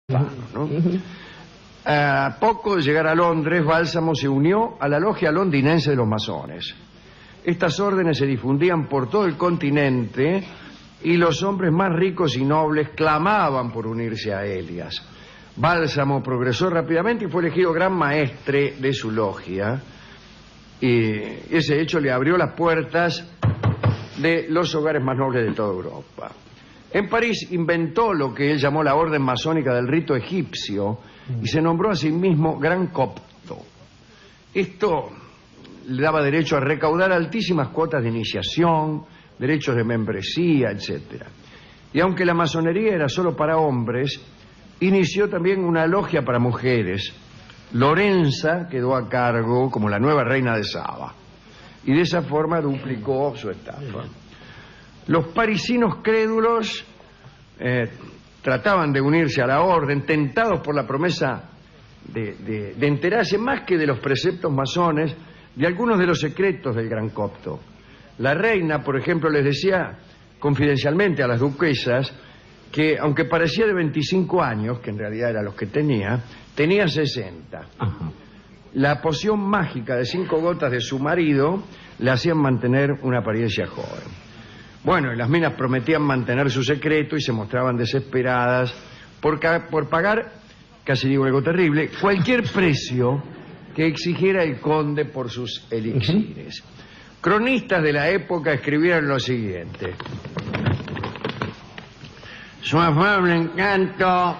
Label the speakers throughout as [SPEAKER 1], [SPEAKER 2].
[SPEAKER 1] ¿no? A poco de llegar a Londres, Bálsamo se unió a la logia londinense de los masones. Estas órdenes se difundían por todo el continente y los hombres más ricos y nobles clamaban por unirse a ellas. Bálsamo progresó rápidamente y fue elegido gran maestre de su logia, y ese hecho le abrió las puertas de los hogares más nobles de toda Europa. En París inventó lo que él llamó la orden masónica del rito egipcio y se nombró a sí mismo Gran Copto. Esto le daba derecho a recaudar altísimas cuotas de iniciación, derechos de membresía, etc. Y aunque la masonería era solo para hombres, inició también una logia para mujeres. Lorenza quedó a cargo como la nueva reina de Saba y de esa forma duplicó su estafa. Los parisinos crédulos trataban de unirse a la orden, tentados por la promesa de enterarse más que de los preceptos masones, de algunos de los secretos del Gran Copto. La reina, por ejemplo, les decía confidencialmente a las duquesas que, aunque parecía de 25 años, que en realidad eran los que tenía 60. Ajá. La poción mágica de 5 gotas de su marido le hacían mantener una apariencia joven. Bueno, y las minas prometían mantener su secreto y se mostraban desesperadas por pagar, casi digo algo terrible, cualquier precio que exigiera el conde por sus elixires. Cronistas de la época escribieron lo siguiente: su afable encanto,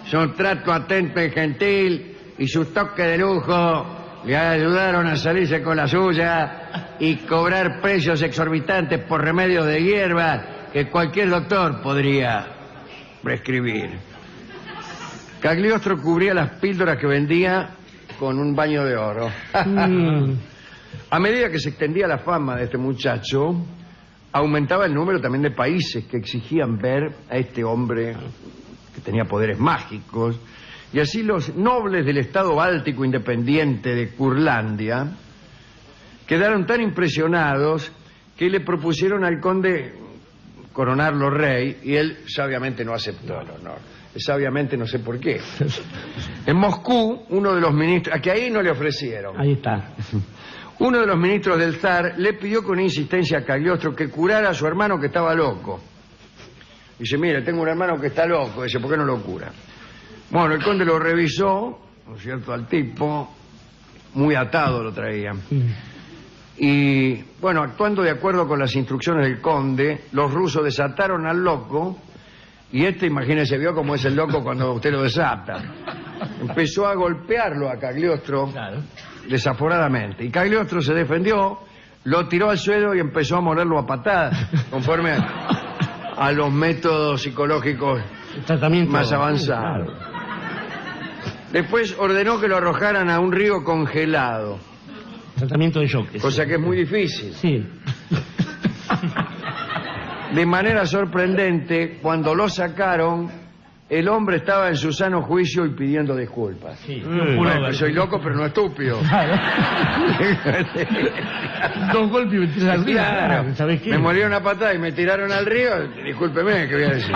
[SPEAKER 1] su trato atento y gentil y su toque de lujo le ayudaron a salirse con la suya y cobrar precios exorbitantes por remedios de hierba que cualquier doctor podría prescribir. Cagliostro cubría las píldoras que vendía con un baño de oro. A medida que se extendía la fama de este muchacho, aumentaba el número también de países que exigían ver a este hombre que tenía poderes mágicos, y así los nobles del estado báltico independiente de Curlandia quedaron tan impresionados que le propusieron al conde coronarlo rey, y él sabiamente no aceptó el honor. Sabiamente no sé por qué. En Moscú, uno de los ministros, a que ahí no le ofrecieron.
[SPEAKER 2] Ahí está.
[SPEAKER 1] Uno de los ministros del zar le pidió con insistencia a Cagliostro que curara a su hermano que estaba loco. Dice, mire, tengo un hermano que está loco. Dice, ¿por qué no lo cura? Bueno, el conde lo revisó, ¿no es cierto?, al tipo, muy atado lo traía. Y, bueno, actuando de acuerdo con las instrucciones del conde, los rusos desataron al loco, y imagínese, vio cómo es el loco cuando usted lo desata. Empezó a golpearlo a Cagliostro, claro, desaforadamente. Y Cagliostro se defendió, lo tiró al suelo y empezó a molerlo a patadas, conforme a los métodos psicológicos más avanzados. Claro. Después ordenó que lo arrojaran a un río congelado.
[SPEAKER 2] Tratamiento de shock.
[SPEAKER 1] Cosa que es muy difícil.
[SPEAKER 2] Sí.
[SPEAKER 1] De manera sorprendente, cuando lo sacaron, el hombre estaba en su sano juicio y pidiendo disculpas. Sí. Bueno, soy loco, pero no estúpido. Claro.
[SPEAKER 2] Dos golpes y me tiraron al río.
[SPEAKER 1] Claro.
[SPEAKER 2] ¿Sabes qué?
[SPEAKER 1] Me molieron a patada y me tiraron al río. Discúlpeme, ¿qué voy a decir?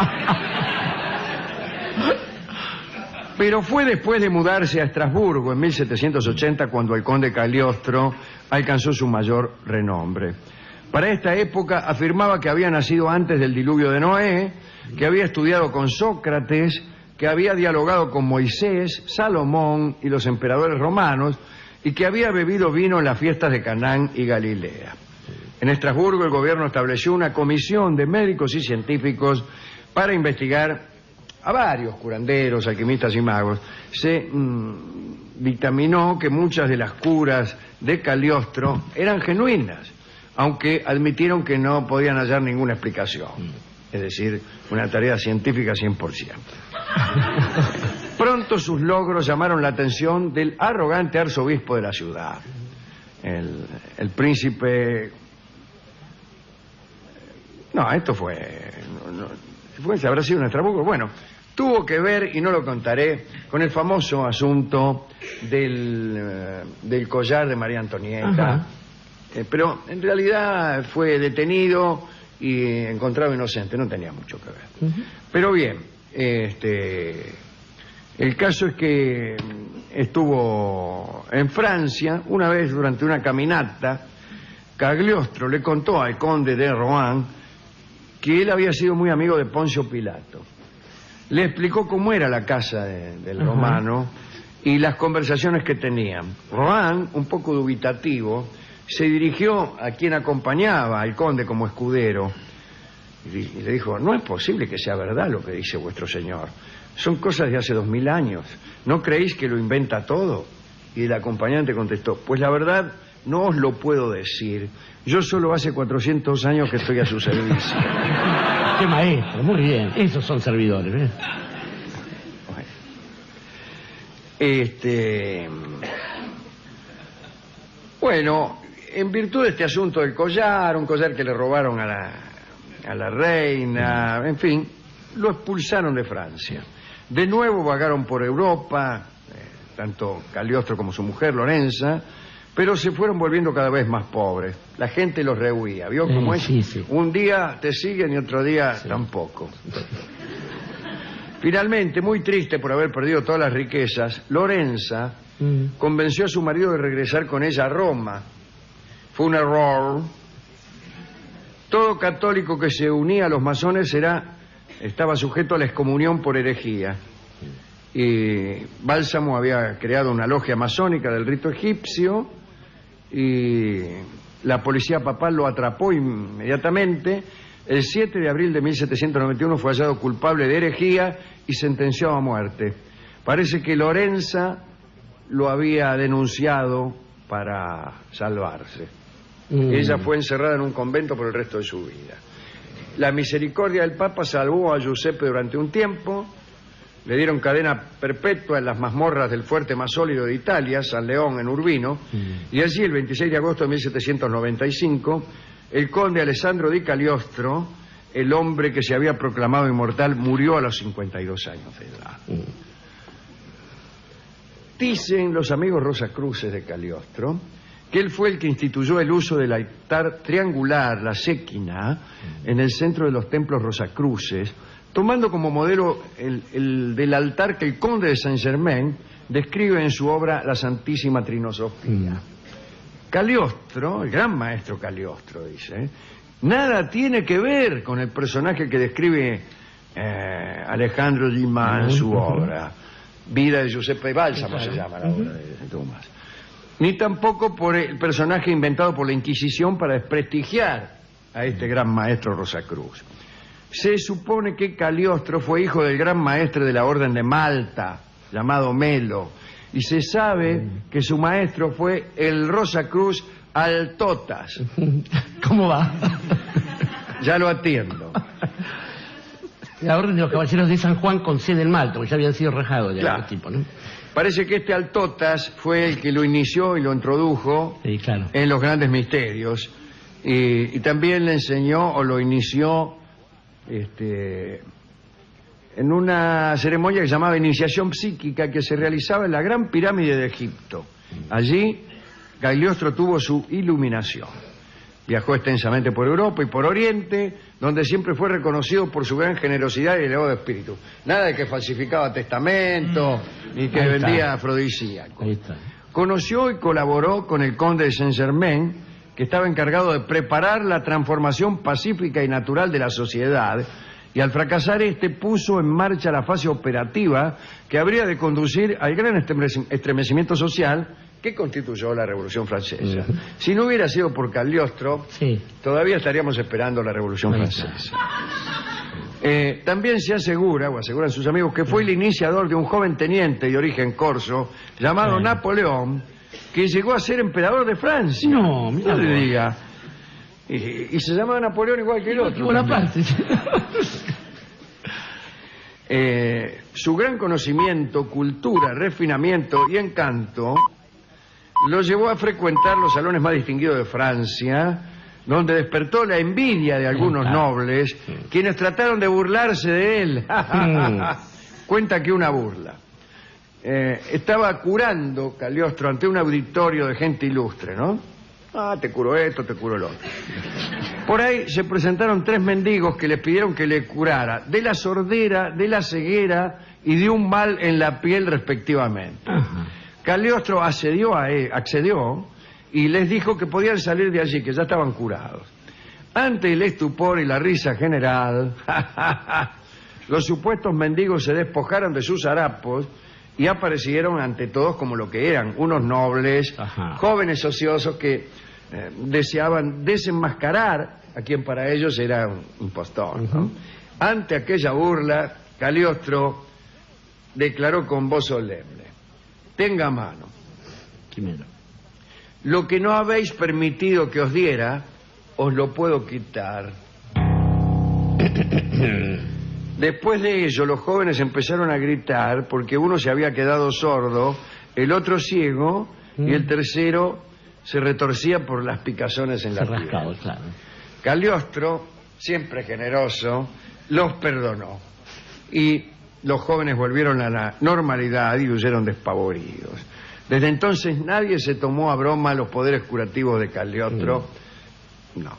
[SPEAKER 1] Pero fue después de mudarse a Estrasburgo en 1780 cuando el conde Cagliostro alcanzó su mayor renombre. Para esta época afirmaba que había nacido antes del diluvio de Noé, que había estudiado con Sócrates, que había dialogado con Moisés, Salomón y los emperadores romanos, y que había bebido vino en las fiestas de Canaán y Galilea. En Estrasburgo el gobierno estableció una comisión de médicos y científicos para investigar a varios curanderos, alquimistas y magos. Se dictaminó que muchas de las curas de Cagliostro eran genuinas, aunque admitieron que no podían hallar ninguna explicación. Es decir, una tarea científica 100%. Pronto sus logros llamaron la atención del arrogante arzobispo de la ciudad. El príncipe... No, esto fue... habrá sido en Estrasburgo. Bueno, tuvo que ver, y no lo contaré, con el famoso asunto del collar de María Antonieta. Pero en realidad fue detenido y encontrado inocente, no tenía mucho que ver. Pero bien, El caso es que estuvo en Francia. Una vez durante una caminata, Cagliostro le contó al conde de Rohan que él había sido muy amigo de Poncio Pilato. Le explicó cómo era la casa del romano y las conversaciones que tenían. Rohan, un poco dubitativo, se dirigió a quien acompañaba al conde como escudero y le dijo: no es posible que sea verdad lo que dice vuestro señor. Son cosas de hace 2000 años. ¿No creéis que lo inventa todo? Y el acompañante contestó: pues la verdad no os lo puedo decir. Yo solo hace 400 años que estoy a su servicio.
[SPEAKER 2] Qué maestro, muy bien. Esos son servidores, ¿ves?
[SPEAKER 1] Bueno, en virtud de este asunto del collar, un collar que le robaron a la reina, en fin, lo expulsaron de Francia. De nuevo vagaron por Europa, tanto Cagliostro como su mujer, Lorenza, pero se fueron volviendo cada vez más pobres. La gente los rehuía. ¿Vio cómo es?
[SPEAKER 2] Sí, sí.
[SPEAKER 1] Un día te siguen y otro día tampoco. Finalmente, muy triste por haber perdido todas las riquezas, Lorenza convenció a su marido de regresar con ella a Roma. Fue un error. Todo católico que se unía a los masones estaba sujeto a la excomunión por herejía. Y Bálsamo había creado una logia masónica del rito egipcio y la policía papal lo atrapó inmediatamente. El 7 de abril de 1791 fue hallado culpable de herejía y sentenciado a muerte. Parece que Lorenza lo había denunciado para salvarse. Ella fue encerrada en un convento por el resto de su vida. La misericordia del Papa salvó a Giuseppe durante un tiempo. Le dieron cadena perpetua en las mazmorras del fuerte más sólido de Italia, San León, en Urbino. Y allí, el 26 de agosto de 1795, el conde Alessandro di Cagliostro, el hombre que se había proclamado inmortal, murió a los 52 años de edad. Dicen los amigos Rosacruces de Cagliostro que él fue el que instituyó el uso del altar triangular, la séquina, en el centro de los templos Rosacruces, tomando como modelo el del altar que el conde de Saint-Germain describe en su obra La Santísima Trinosofía. Cagliostro, el gran maestro Cagliostro, dice, nada tiene que ver con el personaje que describe Alejandro Dumas en su obra. Vida de Giuseppe Bálsamo se llama la obra de Dumas. Ni tampoco por el personaje inventado por la Inquisición para desprestigiar a este gran maestro Rosacruz. Se supone que Cagliostro fue hijo del gran maestre de la Orden de Malta, llamado Melo, y se sabe que su maestro fue el Rosacruz Altotas.
[SPEAKER 2] ¿Cómo va?
[SPEAKER 1] Ya lo atiendo.
[SPEAKER 2] La Orden de los Caballeros de San Juan con sede en Malta, porque ya habían sido rejados de
[SPEAKER 1] Claro.
[SPEAKER 2] algún tipo, ¿no?
[SPEAKER 1] Parece que este Altotas fue el que lo inició y lo introdujo
[SPEAKER 2] Sí, claro.
[SPEAKER 1] en los grandes misterios. Y también le enseñó o lo inició en una ceremonia que se llamaba iniciación psíquica, que se realizaba en la Gran Pirámide de Egipto. Allí Cagliostro tuvo su iluminación. Viajó extensamente por Europa y por Oriente, donde siempre fue reconocido por su gran generosidad y elevado espíritu. Nada de que falsificaba testamento ni que
[SPEAKER 2] Ahí está.
[SPEAKER 1] vendía afrodisíacos.
[SPEAKER 2] Ahí está.
[SPEAKER 1] Conoció y colaboró con el conde de Saint-Germain, que estaba encargado de preparar la transformación pacífica y natural de la sociedad, y al fracasar puso en marcha la fase operativa que habría de conducir al gran estremecimiento social que constituyó la Revolución Francesa. Si no hubiera sido por Cagliostro,
[SPEAKER 2] Sí.
[SPEAKER 1] todavía estaríamos esperando la Revolución
[SPEAKER 2] Ahí está.
[SPEAKER 1] Francesa. También se asegura, o aseguran sus amigos, que fue el iniciador de un joven teniente de origen corso llamado Napoleón, que llegó a ser emperador de Francia.
[SPEAKER 2] No, mira
[SPEAKER 1] le
[SPEAKER 2] vos.
[SPEAKER 1] diga. Y se llamaba Napoleón igual que el otro.
[SPEAKER 2] Bonaparte.
[SPEAKER 1] Su gran conocimiento, cultura, refinamiento y encanto lo llevó a frecuentar los salones más distinguidos de Francia, donde despertó la envidia de algunos nobles, quienes trataron de burlarse de él. Cuenta que una burla. Estaba curando Cagliostro ante un auditorio de gente ilustre, ¿no? Te curo esto, te curo lo otro. Por ahí se presentaron 3 mendigos que les pidieron que le curara de la sordera, de la ceguera y de un mal en la piel respectivamente.
[SPEAKER 2] Ajá.
[SPEAKER 1] Cagliostro accedió y les dijo que podían salir de allí, que ya estaban curados. Ante el estupor y la risa general, los supuestos mendigos se despojaron de sus harapos y aparecieron ante todos como lo que eran, unos nobles,
[SPEAKER 2] Ajá.
[SPEAKER 1] jóvenes ociosos que deseaban desenmascarar a quien para ellos era un impostor, ¿no? Ante aquella burla, Cagliostro declaró con voz solemne: tenga a mano,
[SPEAKER 2] Quimeno.
[SPEAKER 1] lo que no habéis permitido que os diera, os lo puedo quitar. Después de ello, los jóvenes empezaron a gritar porque uno se había quedado sordo, el otro ciego y el tercero se retorcía por las picazones en la piel.
[SPEAKER 2] Rascado, claro.
[SPEAKER 1] Cagliostro, siempre generoso, los perdonó y los jóvenes volvieron a la normalidad y huyeron despavoridos. Desde entonces nadie se tomó a broma los poderes curativos de Cagliostro. No.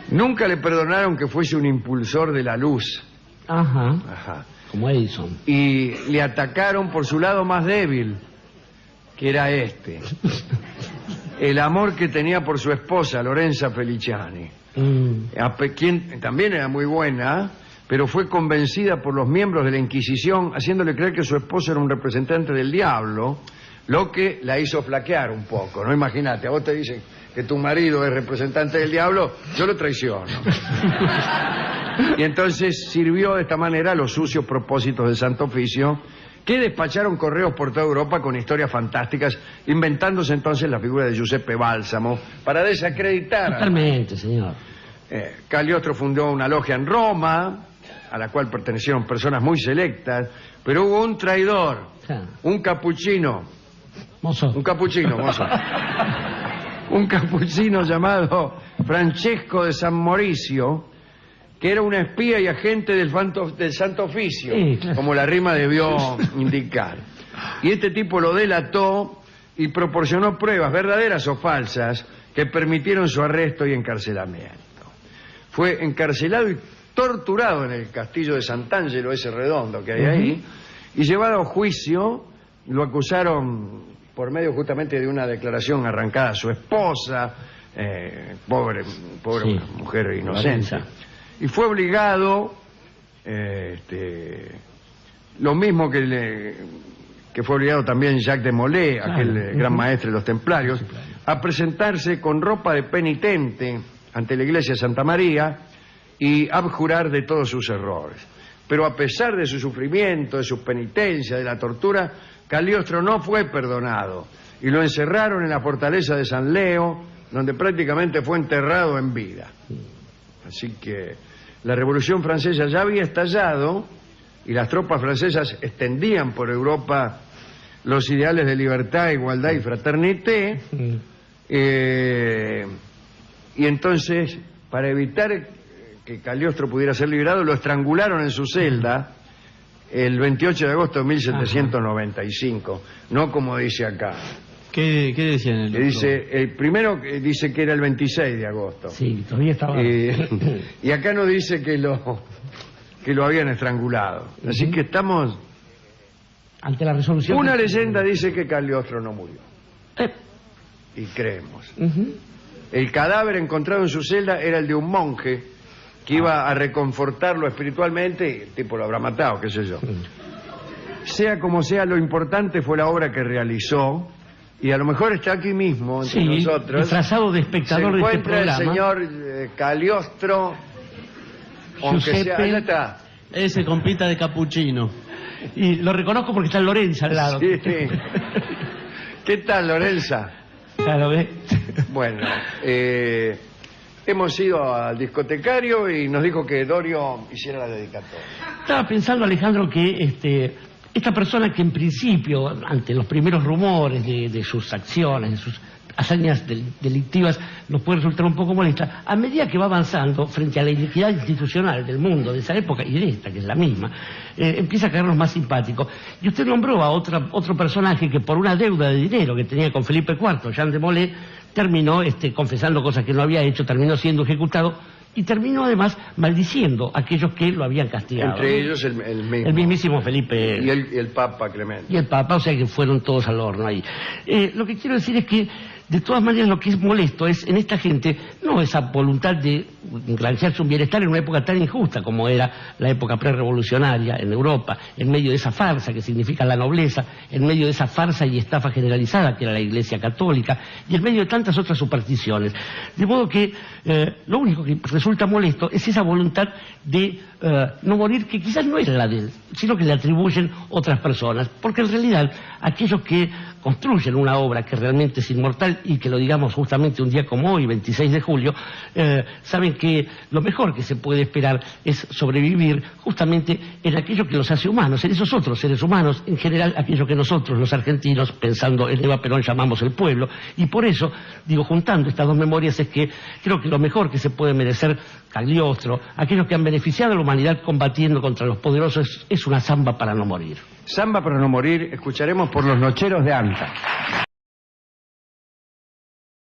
[SPEAKER 1] Nunca le perdonaron que fuese un impulsor de la luz.
[SPEAKER 2] Ajá.
[SPEAKER 1] Ajá.
[SPEAKER 2] Como Edison.
[SPEAKER 1] Y le atacaron por su lado más débil, que era este: el amor que tenía por su esposa, Lorenza Feliciani, quien también era muy buena, pero fue convencida por los miembros de la Inquisición, haciéndole creer que su esposo era un representante del diablo, lo que la hizo flaquear un poco, ¿no? Imagínate, a vos te dicen que tu marido es representante del diablo, yo lo traiciono. Y entonces sirvió de esta manera a los sucios propósitos del Santo Oficio, que despacharon correos por toda Europa con historias fantásticas, inventándose entonces la figura de Giuseppe Bálsamo para desacreditar.
[SPEAKER 2] Totalmente, señor.
[SPEAKER 1] Cagliostro fundó una logia en Roma, a la cual pertenecieron personas muy selectas, pero hubo un traidor, un capuchino.
[SPEAKER 2] Mozo.
[SPEAKER 1] Un capuchino, mozo. Un capuchino llamado Francesco de San Mauricio, que era un espía y agente del Santo Oficio,
[SPEAKER 2] sí, claro,
[SPEAKER 1] como la rima debió indicar. Y este tipo lo delató y proporcionó pruebas, verdaderas o falsas, que permitieron su arresto y encarcelamiento. Fue encarcelado y torturado en el castillo de Sant'Angelo, ese redondo que hay ahí, y llevado a juicio. Lo acusaron por medio justamente de una declaración arrancada a su esposa, pobre
[SPEAKER 2] sí,
[SPEAKER 1] mujer inocente. Y fue obligado, lo mismo que fue obligado también Jacques de Molay, aquel gran maestre de los templarios, a presentarse con ropa de penitente ante la iglesia de Santa María y abjurar de todos sus errores. Pero a pesar de su sufrimiento, de su penitencia, de la tortura, Cagliostro no fue perdonado y lo encerraron en la fortaleza de San Leo, donde prácticamente fue enterrado en vida. Así que la Revolución Francesa ya había estallado y las tropas francesas extendían por Europa los ideales de libertad, igualdad y fraternité. Y entonces, para evitar que Cagliostro pudiera ser liberado, lo estrangularon en su celda el 28 de agosto de 1795, no como dice acá.
[SPEAKER 3] ¿Qué decía en el
[SPEAKER 1] que dice, el primero dice que era el 26 de agosto.
[SPEAKER 2] Sí, todavía estaba.
[SPEAKER 1] Y acá no dice que lo habían estrangulado. Así que estamos
[SPEAKER 2] ante la resolución.
[SPEAKER 1] Una leyenda dice que Cagliostro no murió. Y creemos. El cadáver encontrado en su celda era el de un monje que iba a reconfortarlo espiritualmente y el tipo lo habrá matado, qué sé yo. Sea como sea, lo importante fue la obra que realizó. Y a lo mejor está aquí mismo, entre nosotros.
[SPEAKER 2] Disfrazado de espectador de este programa.
[SPEAKER 1] Se encuentra el señor Cagliostro, aunque sea... Allá está.
[SPEAKER 3] Ese compita de capuchino.
[SPEAKER 2] Y lo reconozco porque está Lorenza al lado.
[SPEAKER 1] Sí. ¿Qué tal, Lorenza?
[SPEAKER 2] Ya lo ve.
[SPEAKER 1] Bueno, hemos ido al discotecario y nos dijo que Dorio hiciera la dedicatoria.
[SPEAKER 2] Estaba pensando, Alejandro, que esta persona que en principio, ante los primeros rumores de sus acciones, de sus hazañas delictivas, nos puede resultar un poco molesta, a medida que va avanzando frente a la iniquidad institucional del mundo de esa época y de esta, que es la misma, empieza a caernos más simpático. Y usted nombró a otro personaje que por una deuda de dinero que tenía con Felipe IV, Jean de Molay, terminó confesando cosas que no había hecho, terminó siendo ejecutado y terminó además maldiciendo a aquellos que lo habían castigado.
[SPEAKER 1] Entre ellos el mismo.
[SPEAKER 2] El mismísimo Felipe.
[SPEAKER 1] Y el Papa Clemente.
[SPEAKER 2] Y el Papa, o sea que fueron todos al horno ahí. Lo que quiero decir es que, de todas maneras, lo que es molesto es en esta gente no esa voluntad de granjearse un bienestar en una época tan injusta como era la época prerevolucionaria en Europa, en medio de esa farsa que significa la nobleza, en medio de esa farsa y estafa generalizada que era la Iglesia Católica, y en medio de tantas otras supersticiones. De modo que lo único que resulta molesto es esa voluntad de no morir, que quizás no es la de él, sino que le atribuyen otras personas, porque en realidad aquellos que construyen una obra que realmente es inmortal y que lo digamos justamente un día como hoy, 26 de julio, saben que lo mejor que se puede esperar es sobrevivir justamente en aquello que los hace humanos, en esos otros seres humanos, en general aquello que nosotros los argentinos, pensando en Eva Perón, llamamos el pueblo, y por eso, digo, juntando estas dos memorias es que creo que lo mejor que se puede merecer Cagliostro, aquellos que han beneficiado a la humanidad combatiendo contra los poderosos, es una samba para no morir.
[SPEAKER 1] Samba para no morir, escucharemos por los Nocheros de Anta.